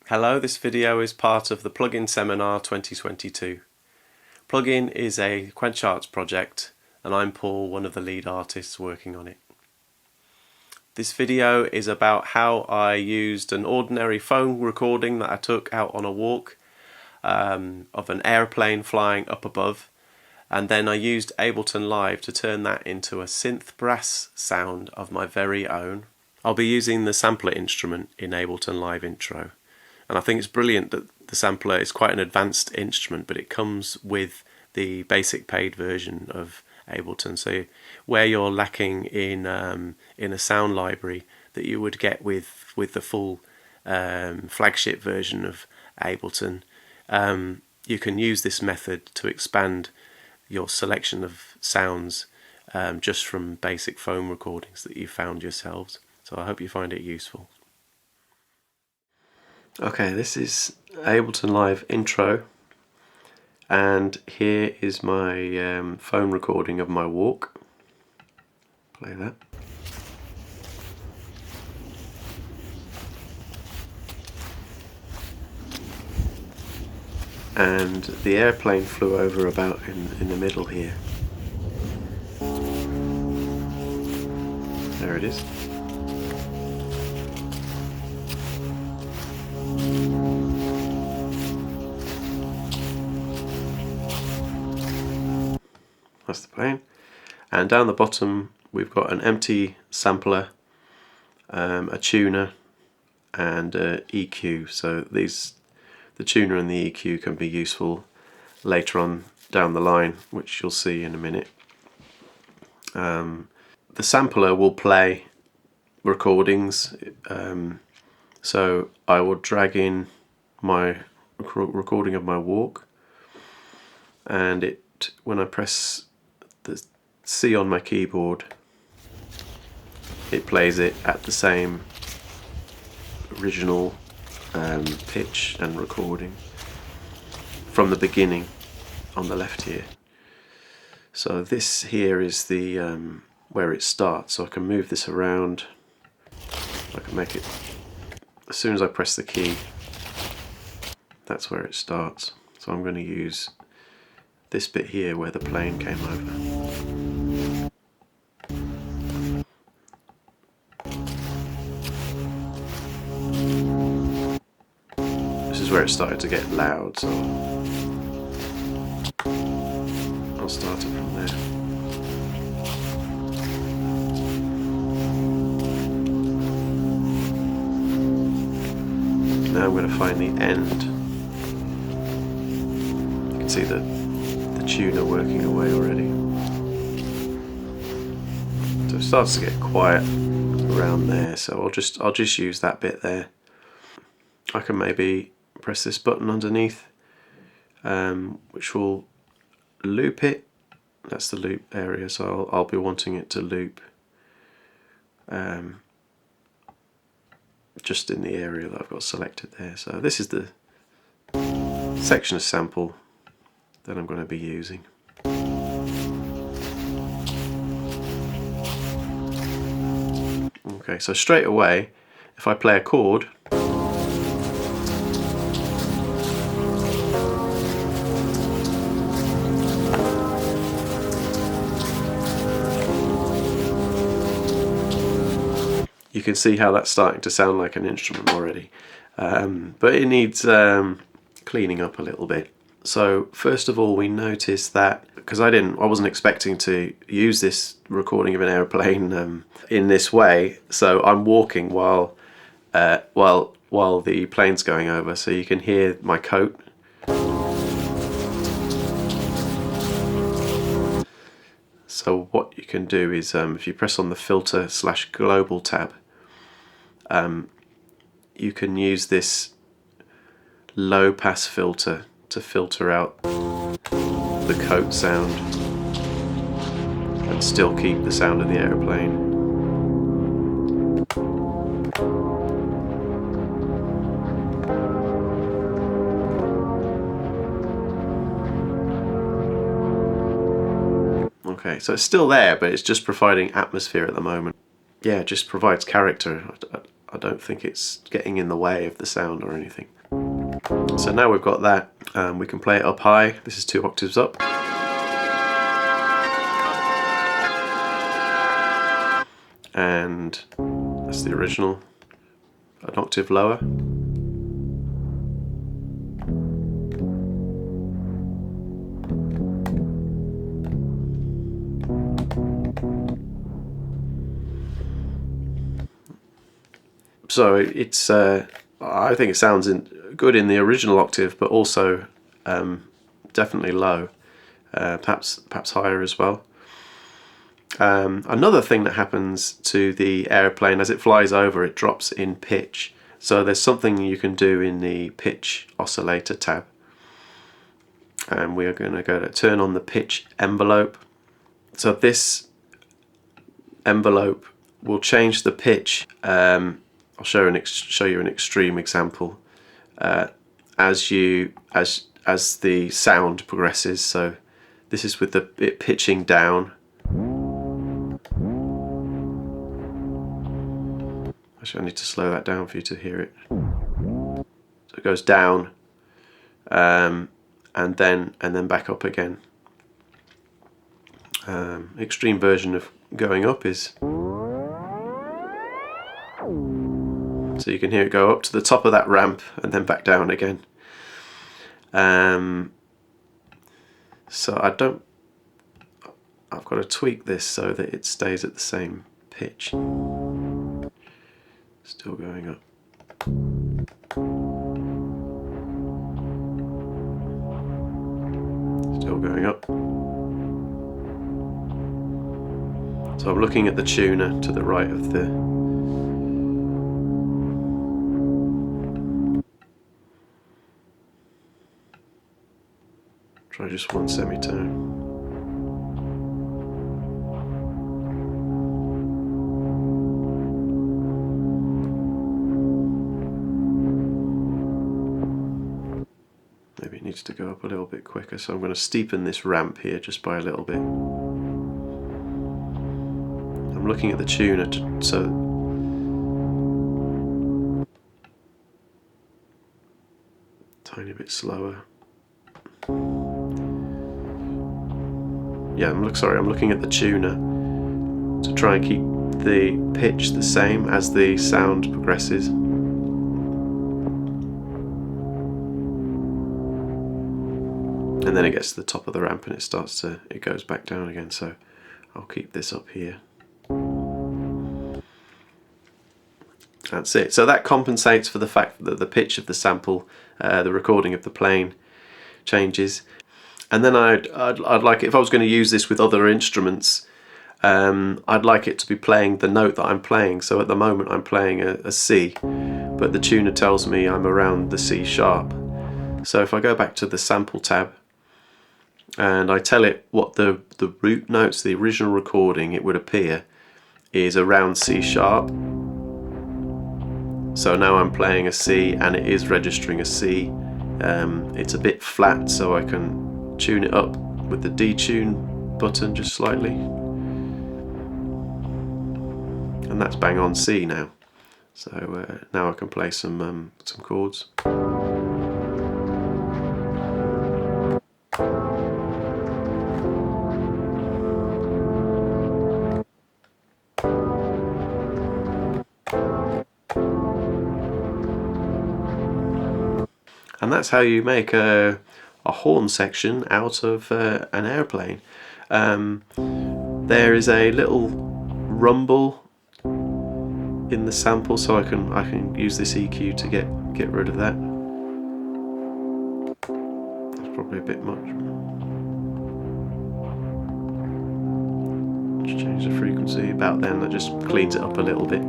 Hello, this video is part of the Plugin Seminar 2022. Plugin is a Quench Arts project and I'm Paul, one of the lead artists working on it. This video is about how I used an ordinary phone recording that I took out on a walk of an airplane flying up above, and then I used Ableton Live to turn that into a synth brass sound of my very own. I'll be using the sampler instrument in Ableton Live Intro. And I think it's brilliant that the sampler is quite an advanced instrument, but it comes with the basic paid version of Ableton. So where you're lacking in a sound library that you would get with the full flagship version of Ableton, you can use this method to expand your selection of sounds just from basic phone recordings that you found yourselves. So I hope you find it useful. Okay, this is Ableton Live Intro, and here is my phone recording of my walk. Play that. And the airplane flew over about in the middle here. There it is. That's the plane, and down the bottom we've got an empty sampler, a tuner and a EQ. So the tuner and the EQ can be useful later on down the line, which you'll see in a minute. The sampler will play recordings, so I will drag in my recording of my walk, and when I press the C on my keyboard, it plays it at the same original pitch and recording from the beginning on the left here. So this here is the where it starts. So I can move this around. I can make it, as soon as I press the key, that's where it starts. So I'm going to use this bit here where the plane came over. This is where it started to get loud, so I'll start it from there. Now I'm going to find the end. You can see the tuner working away already. So it starts to get quiet around there, so I'll just use that bit there. I can maybe press this button underneath, which will loop it. That's the loop area, so I'll be wanting it to loop just in the area that I've got selected there. So this is the section of sample that I'm going to be using. Okay, so straight away, if I play a chord, you can see how that's starting to sound like an instrument already, but it needs cleaning up a little bit. So first of all, we notice that, because I wasn't expecting to use this recording of an airplane in this way, so I'm walking while the plane's going over, so you can hear my coat. So what you can do is, if you press on the filter/global tab, you can use this low pass filter to filter out the coat sound and still keep the sound of the airplane. Okay, so it's still there, but it's just providing atmosphere at the moment. Yeah, it just provides character. I don't think it's getting in the way of the sound or anything. So now we've got that, we can play it up high. This is 2 octaves up. And that's the original, an octave lower. So it's, I think it sounds good in the original octave, but also definitely low, perhaps higher as well. Another thing that happens to the airplane as it flies over, it drops in pitch. So there's something you can do in the pitch oscillator tab. And we are going to go to turn on the pitch envelope. So this envelope will change the pitch. I'll show you an extreme example as the sound progresses. So this is with it pitching down. Actually, I need to slow that down for you to hear it. So it goes down, and then back up again. Extreme version of going up is, so you can hear it go up to the top of that ramp and then back down again. So I've got to tweak this so that it stays at the same pitch. Still going up. Still going up. So I'm looking at the tuner to the right of the try just one semitone. Maybe it needs to go up a little bit quicker, so I'm going to steepen this ramp here just by a little bit. I'm looking at the tuner so tiny bit slower. Yeah, I'm looking at the tuner to try and keep the pitch the same as the sound progresses. And then it gets to the top of the ramp and it goes back down again, so I'll keep this up here. That's it. So that compensates for the fact that the pitch of the sample, the recording of the plane, changes. And then I'd like it, if I was going to use this with other instruments, I'd like it to be playing the note that I'm playing. So at the moment I'm playing a C, but the tuner tells me I'm around the C sharp. So if I go back to the sample tab and I tell it what the root notes, the original recording, it would appear is around C sharp. So now I'm playing a C and it is registering a C. It's a bit flat, so I can tune it up with the detune button just slightly. And that's bang on C now. So now I can play some chords. And that's how you make a horn section out of an airplane. There is a little rumble in the sample, so I can use this EQ to get rid of that. That's probably a bit much. Just change the frequency about then. That just cleans it up a little bit,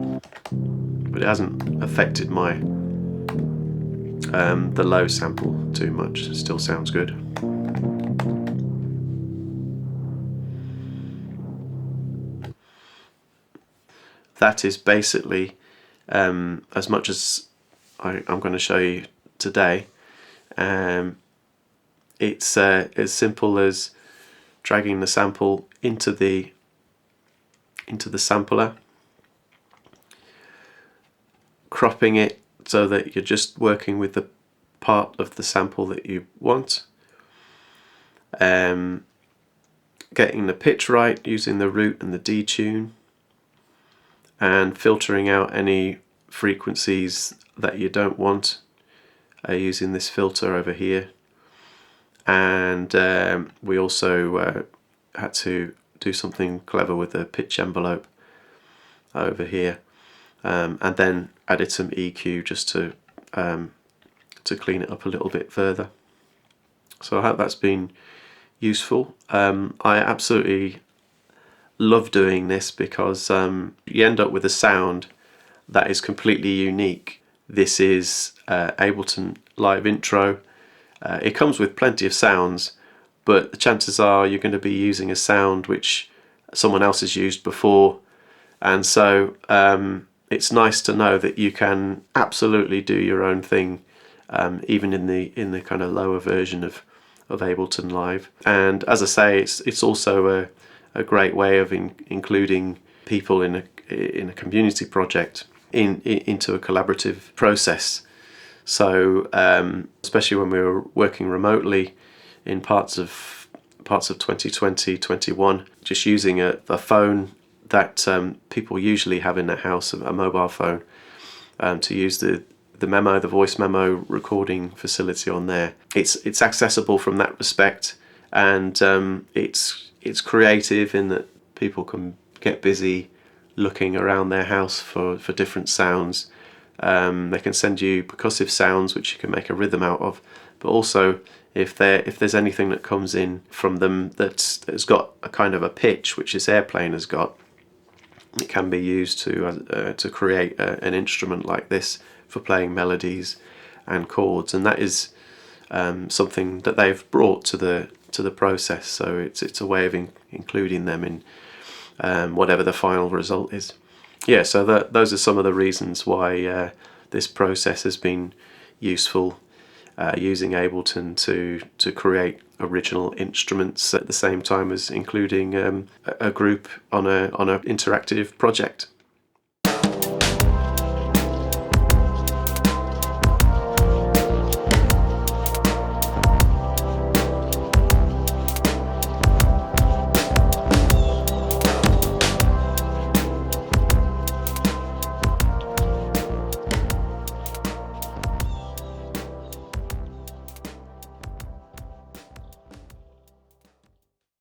but it hasn't affected my the low sample too much. It still sounds good. That is basically as much as I'm going to show you today. It's as simple as dragging the sample into the sampler, cropping it so that you're just working with the part of the sample that you want, getting the pitch right using the root and the detune, and filtering out any frequencies that you don't want using this filter over here. And we also had to do something clever with the pitch envelope over here, and then added some EQ just to clean it up a little bit further. So I hope that's been useful. I absolutely love doing this because you end up with a sound that is completely unique. This is Ableton Live Intro. It comes with plenty of sounds, but the chances are you're going to be using a sound which someone else has used before, and so it's nice to know that you can absolutely do your own thing, even in the kind of lower version of Ableton Live. And as I say, it's also a great way of including people in a community project into a collaborative process. So especially when we were working remotely in parts of 2020, 21, just using a phone that people usually have in their house, a mobile phone, to use the voice memo recording facility on there. It's accessible from that respect, and it's creative in that people can get busy looking around their house for different sounds. They can send you percussive sounds which you can make a rhythm out of, but also if there's anything that comes in from them that's got a kind of a pitch which this airplane has got, it can be used to create an instrument like this for playing melodies and chords, and that is something that they've brought to the process. So it's a way of including them in whatever the final result is. Yeah, so those are some of the reasons why this process has been useful, using Ableton to create original instruments at the same time as including a group on an interactive project.